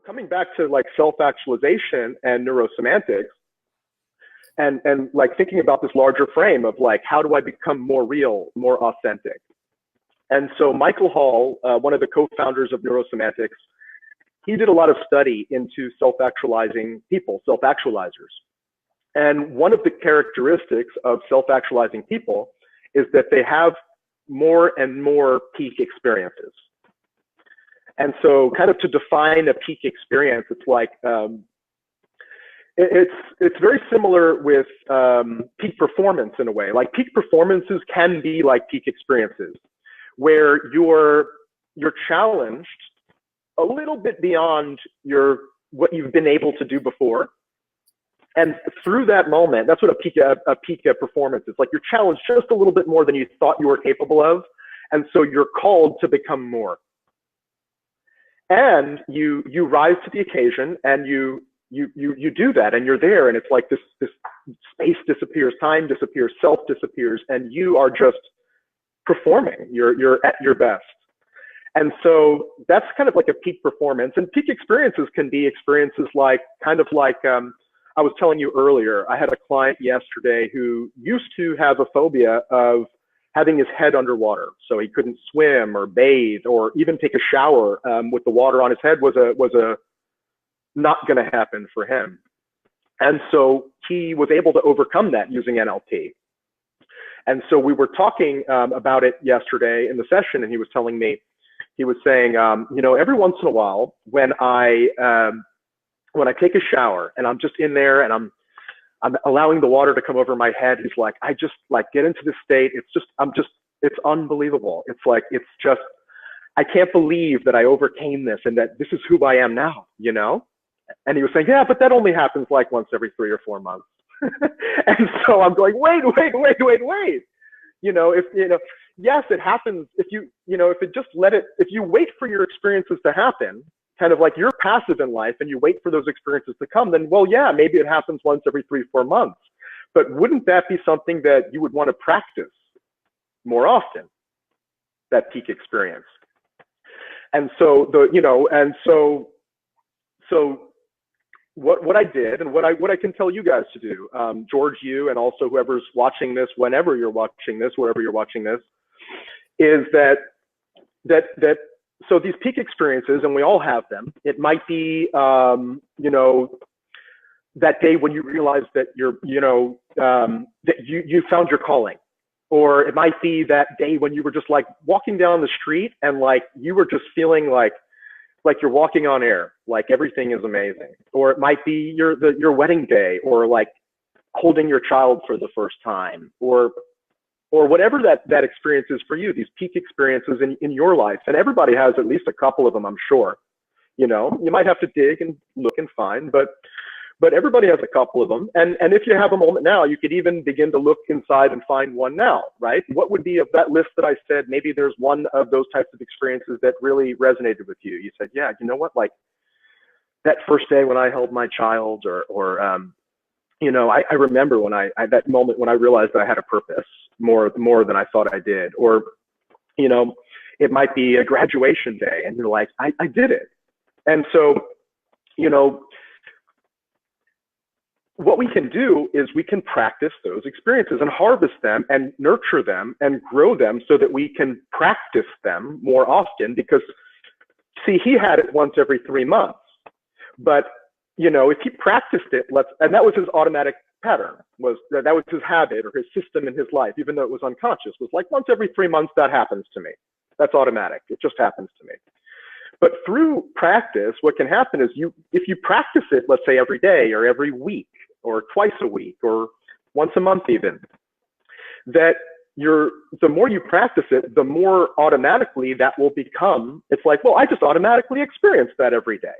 coming back to like self-actualization and neurosemantics, and like thinking about this larger frame of like, how do I become more real, more authentic? And so Michael Hall, one of the co-founders of Neuro-Semantics, he did a lot of study into self-actualizing people, self-actualizers. And one of the characteristics of self-actualizing people is that they have more and more peak experiences. And so kind of to define a peak experience, it's like, it's very similar with peak performance in a way. Like peak performances can be like peak experiences, where you're challenged a little bit beyond what you've been able to do before. And through that moment, that's what a peak performance is. Like you're challenged just a little bit more than you thought you were capable of. And so you're called to become more. And you rise to the occasion, and you do that, and you're there, and it's like this space disappears, time disappears, self disappears, and you are just performing. You're at your best. And so that's kind of like a peak performance. And peak experiences can be experiences like, kind of like, I was telling you earlier, I had a client yesterday who used to have a phobia of having his head underwater. So he couldn't swim or bathe or even take a shower with the water on his head was not going to happen for him. And so he was able to overcome that using NLP. And so we were talking about it yesterday in the session, and he was telling me, he was saying, you know, every once in a while when I take a shower and I'm just in there and I'm allowing the water to come over my head, he's like, I just like get into this state. It's unbelievable. It's like, I can't believe that I overcame this and that this is who I am now, you know? And he was saying, yeah, but that only happens like once every 3 or 4 months. And so I'm going, wait. Yes, it happens if you wait for your experiences to happen, kind of like you're passive in life and you wait for those experiences to come, then, well, yeah, maybe it happens once every 3-4 months. But wouldn't that be something that you would want to practice more often, that peak experience? And so what I did, and what I can tell you guys to do, George, you, and also whoever's watching this, whenever you're watching this, wherever you're watching this, is that so these peak experiences, and we all have them. It might be, that day when you realize that that you found your calling, or it might be that day when you were just like walking down the street and like you were just feeling like you're walking on air, like everything is amazing. Or it might be your wedding day, or like holding your child for the first time, or whatever that experience is for you, these peak experiences in your life. And everybody has at least a couple of them, I'm sure. You might have to dig and look and find, but everybody has a couple of them. And if you have a moment now, you could even begin to look inside and find one now, right? What would be of that list that I said, maybe there's one of those types of experiences that really resonated with you. You said, yeah, you know what, like that first day when I held my child, or I remember when that moment when I realized that I had a purpose more than I thought I did. Or, it might be a graduation day and you're like, I did it. And so, what we can do is we can practice those experiences and harvest them and nurture them and grow them so that we can practice them more often. Because see, he had it once every 3 months, but if he practiced it, and that was his automatic pattern, that was his habit or his system in his life, even though it was unconscious, was like once every 3 months that happens to me. That's automatic. It just happens to me. But through practice, what can happen is if you practice it, let's say every day or every week or twice a week or once a month even, that the more you practice it, the more automatically that will become, it's like, well, I just automatically experience that every day.